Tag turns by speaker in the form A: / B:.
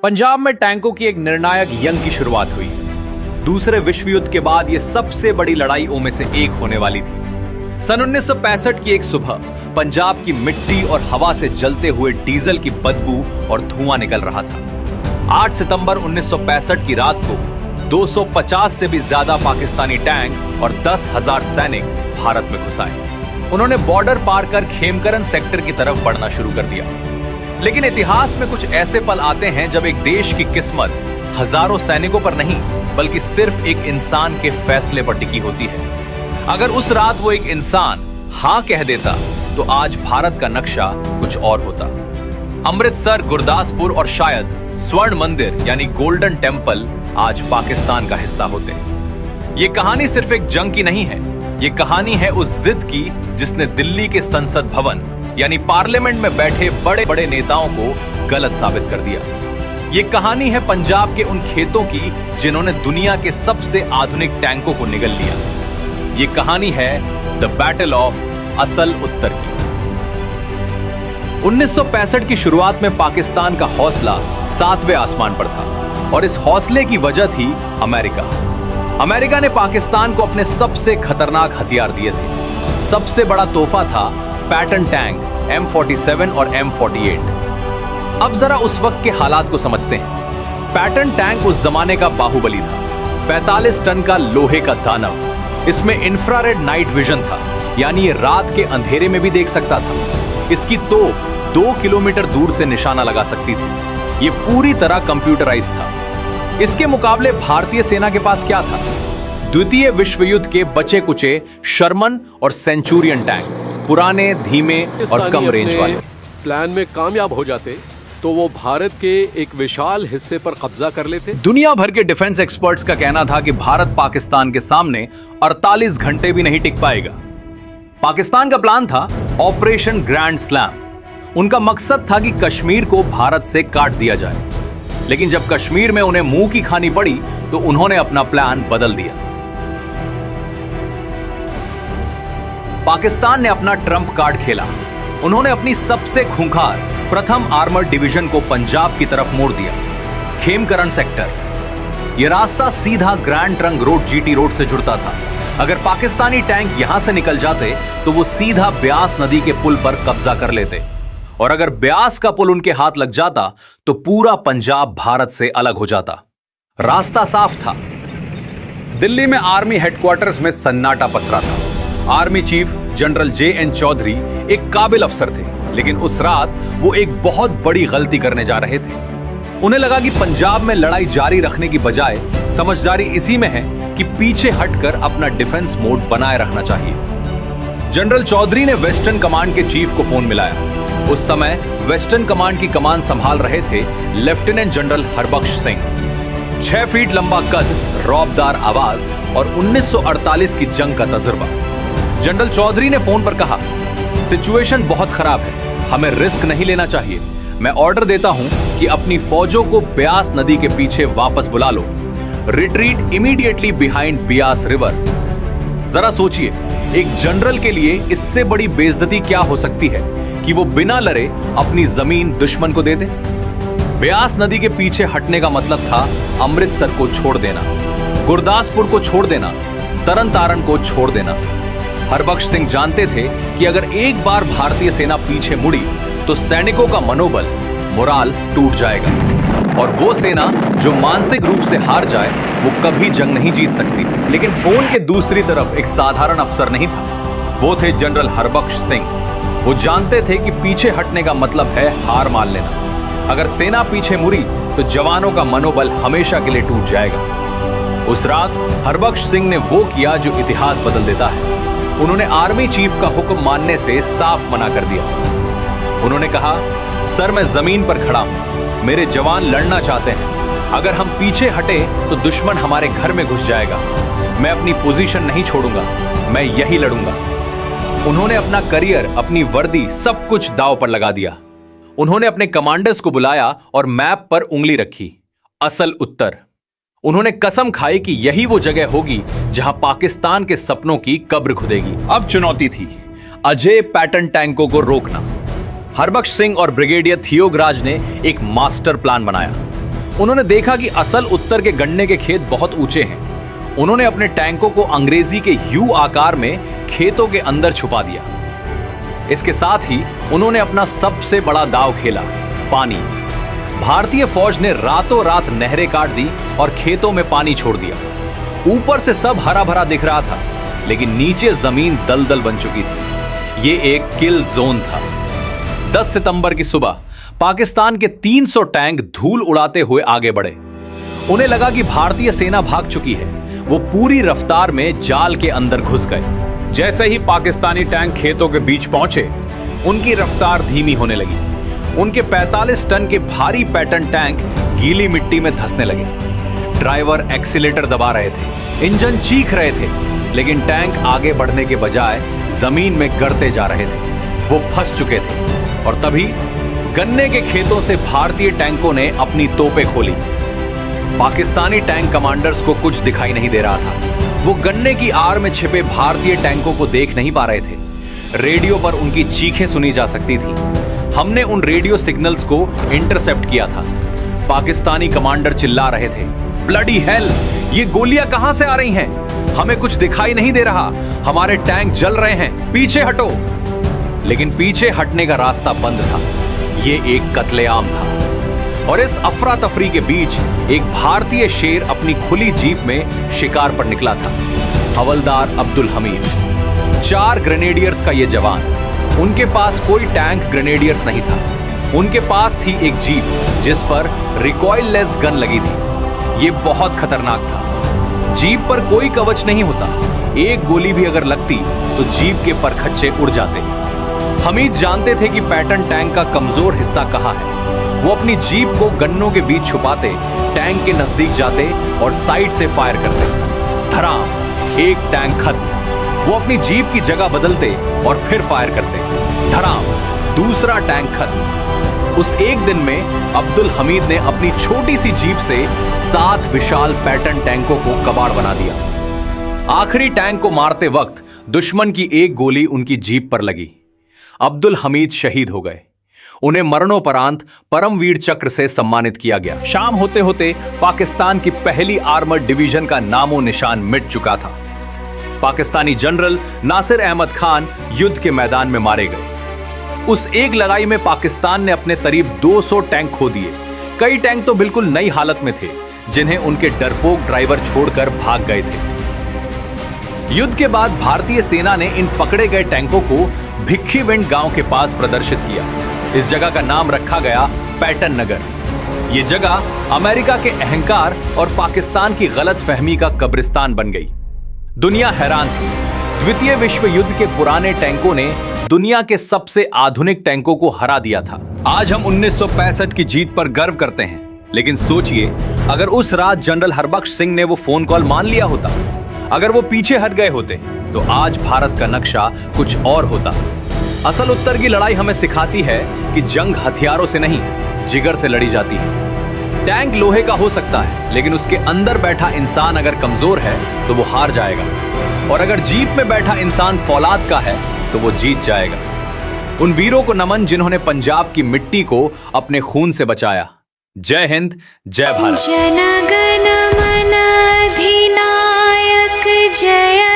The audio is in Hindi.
A: पंजाब में टैंकों की एक निर्णायक यंग की शुरुआत हुई। दूसरे विश्व युद्ध के बाद यह सबसे बड़ी लड़ाइयों में से एक होने वाली थी। सन 1965 की एक सुबह पंजाब की मिट्टी और हवा से जलते हुए डीजल की बदबू और धुआं निकल रहा था। 8 सितंबर 1965 की रात को 250 से भी ज्यादा पाकिस्तानी टैंक और 10,000 सैनिक भारत में घुस आए। उन्होंने बॉर्डर पार कर खेमकरन सेक्टर की तरफ बढ़ना शुरू कर दिया। लेकिन इतिहास में कुछ ऐसे पल आते हैं जब एक देश की किस्मत हजारों सैनिकों पर नहीं बल्कि सिर्फ एक इंसान के फैसले पर टिकी होती है। अगर उस रात वो एक इंसान हां कह देता तो आज भारत का नक्शा कुछ और होता। अमृतसर, गुरदासपुर और शायद स्वर्ण मंदिर यानी गोल्डन टेंपल आज पाकिस्तान का हिस्सा होते। ये कहानी सिर्फ एक जंग की नहीं है, ये कहानी है उस जिद की जिसने दिल्ली के संसद भवन यानी पार्लियामेंट में बैठे बड़े बड़े नेताओं को गलत साबित कर दिया। ये कहानी है पंजाब के उन खेतों की जिन्होंने दुनिया के सबसे आधुनिक टैंकों को निगल लिया। ये कहानी है द बैटल ऑफ असल उत्तर की। 1965 की शुरुआत में पाकिस्तान का हौसला 7वें आसमान पर था और इस हौसले की वजह थी अमेरिका। अमेरिका ने पाकिस्तान को अपने सबसे खतरनाक हथियार दिए थे। सबसे बड़ा तोहफा था पैटर्न टैंक M47 और M48। अब जरा उस वक्त के हालात को समझते हैं। पैटर्न टैंक उस जमाने का बाहुबली था। 45 टन का लोहे का दानव। इसमें इंफ्रारेड नाइट विजन था, यानी ये रात के अंधेरे में भी देख सकता था। इसकी तोप 2 किलोमीटर दूर से निशाना लगा सकती थी। ये पूरी तरह कंप्यूटराइज था। इसके मुकाबले भारतीय सेना के पास क्या था? द्वितीय विश्व युद्ध के बचे कुचे शर्मन और सेंचुरियन टैंक, पुराने, धीमे और कम रेंज वाले।
B: प्लान में कामयाब हो जाते तो वो भारत के एक विशाल हिस्से पर कब्जा कर लेते।
A: दुनिया भर के डिफेंस एक्सपर्ट्स का कहना था कि भारत पाकिस्तान के सामने 48 घंटे भी नहीं टिक पाएगा। पाकिस्तान का प्लान था ऑपरेशन ग्रैंड स्लैम। उनका मकसद था कि कश्मीर को भारत से काट दिया जाए। लेकिन जब कश्मीर में उन्हें मुंह की खानी पड़ी तो उन्होंने अपना प्लान बदल दिया। पाकिस्तान ने अपना ट्रंप कार्ड खेला। उन्होंने अपनी सबसे खूंखार प्रथम आर्मर्ड डिवीजन को पंजाब की तरफ मोड़ दिया। खेमकरन सेक्टर, यह रास्ता सीधा grand trunk road GT road से जुड़ता था। अगर पाकिस्तानी टैंक यहां से निकल जाते तो वो सीधा ब्यास नदी के पुल पर कब्जा कर लेते, और अगर ब्यास का पुल उनके हाथ लग जाता तो पूरा पंजाब भारत से अलग हो जाता। रास्ता साफ था। दिल्ली में आर्मी हेडक्वार्टर्स में सन्नाटा पसरा था। Army chief general JN Chaudhary एक काबिल अफसर थे, लेकिन उस रात वो एक बहुत बड़ी गलती करने जा रहे थे। उन्हें लगा कि पंजाब में लड़ाई जारी रखने की बजाय समझदारी इसी में है कि पीछे हटकर अपना डिफेंस मोड बनाए रखना चाहिए। जनरल चौधरी ने वेस्टर्न कमांड के चीफ को फोन मिलाया। उस समय वेस्टर्न कमांड की कमान संभाल रहे थे lieutenant general Harbakhsh Singh. 6 feet लंबा कद, रौबदार आवाज और 1948 की जंग का तजुर्बा। जनरल चौधरी ने फोन पर कहा, सिचुएशन बहुत खराब है, हमें रिस्क नहीं लेना चाहिए। मैं ऑर्डर देता हूं कि अपनी फौजों को ब्यास नदी के पीछे वापस बुला लो। Retreat immediately behind Beas river. जरा सोचिए, एक जनरल के लिए इससे बड़ी बेइज्जती क्या हो सकती है कि वो बिना लड़े अपनी जमीन दुश्मन को दे दे। ब्यास नदी के पीछे हटने का मतलब था अमृतसर को छोड़ देना, गुरदासपुर को छोड़ देना, तरन तारण को छोड़ देना। हरबख्श सिंह जानते थे कि अगर एक बार भारतीय सेना पीछे मुड़ी तो सैनिकों का मनोबल, मोराल टूट जाएगा, और वो सेना जो मानसिक रूप से हार जाए वो कभी जंग नहीं जीत सकती। लेकिन फोन के दूसरी तरफ एक साधारण अफसर नहीं था, वो थे जनरल हरबख्श सिंह। वो जानते थे कि पीछे हटने का मतलब है हार मान लेना। अगर सेना पीछे मुड़ी तो जवानों का मनोबल हमेशा के लिए टूट जाएगा। उस रात हरबख्श सिंह ने वो किया जो इतिहास बदल देता है। उन्होंने आर्मी चीफ का हुक्म मानने से साफ मना कर दिया। उन्होंने कहा, सर मैं जमीन पर खड़ा हूं, मेरे जवान लड़ना चाहते हैं। अगर हम पीछे हटे तो दुश्मन हमारे घर में घुस जाएगा। मैं अपनी पोजीशन नहीं छोड़ूंगा, मैं यही लड़ूंगा। उन्होंने अपना करियर, अपनी वर्दी, सब कुछ दांव पर लगा दिया। उन्होंने अपने कमांडर्स को बुलाया और मैप पर उंगली रखी, असल उत्तर। उन्होंने कसम खाई कि यही वो जगह होगी जहां पाकिस्तान के सपनों की कब्र खुदेगी। अब चुनौती थी अजय पैटर्न टैंकों को रोकना। हरबख्श सिंह और ब्रिगेडियर थियोगराज ने एक मास्टर प्लान बनाया। उन्होंने देखा कि असल उत्तर के गन्ने के खेत बहुत ऊंचे हैं। उन्होंने अपने टैंकों को अंग्रेजी के यू आकार में खेतों के अंदर छुपा दिया। इसके साथ ही उन्होंने अपना सबसे बड़ा दांव खेला, पानी। भारतीय फौज ने रातों रात नहरें काट दी और खेतों में पानी छोड़ दिया। ऊपर से सब हरा भरा दिख रहा था, लेकिन नीचे जमीन दलदल बन चुकी थी। ये एक किल जोन था। 10 सितंबर की सुबह पाकिस्तान के 300 टैंक धूल उड़ाते हुए आगे बढ़े। उन्हें लगा कि भारतीय सेना भाग चुकी है। वो पूरी रफ्तार में जाल के अंदर घुस गए। जैसे ही पाकिस्तानी टैंक खेतों के बीच पहुंचे, उनकी रफ्तार धीमी होने लगी। उनके 45 टन के भारी पैटर्न टैंक गीली मिट्टी में धंसने लगे। ड्राइवर एक्सीलेटर दबा रहे थे, इंजन चीख रहे थे, लेकिन टैंक आगे बढ़ने के बजाय जमीन में गड़ते जा रहे थे। वो फंस चुके थे। और तभी गन्ने के खेतों से भारतीय टैंकों ने अपनी तोपें खोली। पाकिस्तानी टैंक कमांडर्स को कुछ दिखाई नहीं दे रहा था। वो गन्ने की आड़ में छिपे भारतीय टैंकों को देख नहीं पा रहे थे। रेडियो पर उनकी चीखें सुनी जा सकती थी। हमने उन रेडियो सिग्नल्स को इंटरसेप्ट किया था। पाकिस्तानी कमांडर चिल्ला रहे थे, ब्लडी हेल, ये गोलियां कहां से आ रही हैं? हमें कुछ दिखाई नहीं दे रहा। हमारे टैंक जल रहे हैं, पीछे हटो। लेकिन पीछे हटने का रास्ता बंद था। ये एक कत्लेआम था। और इस अफरा तफरी के बीच एक भारतीय शेर अपनी खुली जीप में शिकार पर निकला था। हवलदार अब्दुल हमीद, 4 ग्रेनेडियर्स का ये जवान। उनके पास कोई टैंक ग्रेनेडियर्स नहीं था। उनके पास थी एक जीप जिस पर रिकॉइललेस गन लगी थी। ये बहुत खतरनाक था। जीप पर कोई कवच नहीं होता। एक गोली भी अगर लगती तो जीप के परखच्चे उड़ जाते। हमीद जानते थे कि पैटर्न टैंक का कमजोर हिस्सा कहाँ है। वो अपनी जीप को गन्नों के बीच छुपाते, टैंक के नजदीक जाते और साइड से फायर करते। धड़ाम, एक टैंक खत्म। वो अपनी जीप की जगह बदलते और फिर फायर करते। धड़ाम, दूसरा टैंक खत्म। उस एक दिन में अब्दुल हमीद ने अपनी छोटी सी जीप से 7 विशाल पैटर्न टैंकों को कबाड़ बना दिया। आखिरी टैंक को मारते वक्त दुश्मन की एक गोली उनकी जीप पर लगी। अब्दुल हमीद शहीद हो गए। उन्हें मरणोपरांत परमवीर चक्र से सम्मानित किया गया। शाम होते होते पाकिस्तान की पहली आर्मर्ड डिवीजन का नामो निशान मिट चुका था। पाकिस्तानी जनरल नासिर अहमद खान युद्ध के मैदान में मारे गए। उस एक लड़ाई में पाकिस्तान ने अपने करीब 200 टैंक खो दिए। कई टैंक तो बिल्कुल नई हालत में थे, जिन्हें उनके डरपोक ड्राइवर छोड़कर भाग गए थे। युद्ध के बाद भारतीय सेना ने इन पकड़े गए टैंकों को भिक्खीविंड गांव के पास प्रदर्शित किया। इस जगह का नाम रखा गया पैटर्न नगर। यह जगह अमेरिका के अहंकार और पाकिस्तान की गलतफहमी का कब्रिस्तान बन गई। दुनिया हैरान थी। द्वितीय विश्व युद्ध के पुराने टैंकों ने दुनिया के सबसे आधुनिक टैंकों को हरा दिया था। आज हम 1965 की जीत पर गर्व करते हैं, लेकिन सोचिए अगर उस रात जनरल हरबख्श सिंह ने वो फोन कॉल मान लिया होता, अगर वो पीछे हट गए होते, तो आज भारत का नक्शा कुछ और होता। असल उत्तर की लड़ाई हमें सिखाती है कि जंग हथियारों से नहीं, जिगर से लड़ी जाती है। टैंक लोहे का हो सकता है, लेकिन उसके अंदर बैठा इंसान अगर कमजोर है तो वो हार जाएगा। और अगर जीप में बैठा इंसान फौलाद का है तो वो जीत जाएगा। उन वीरों को नमन जिन्होंने पंजाब की मिट्टी को अपने खून से बचाया। जय हिंद, जय भारत।
C: जन गण मन अधिनायक जय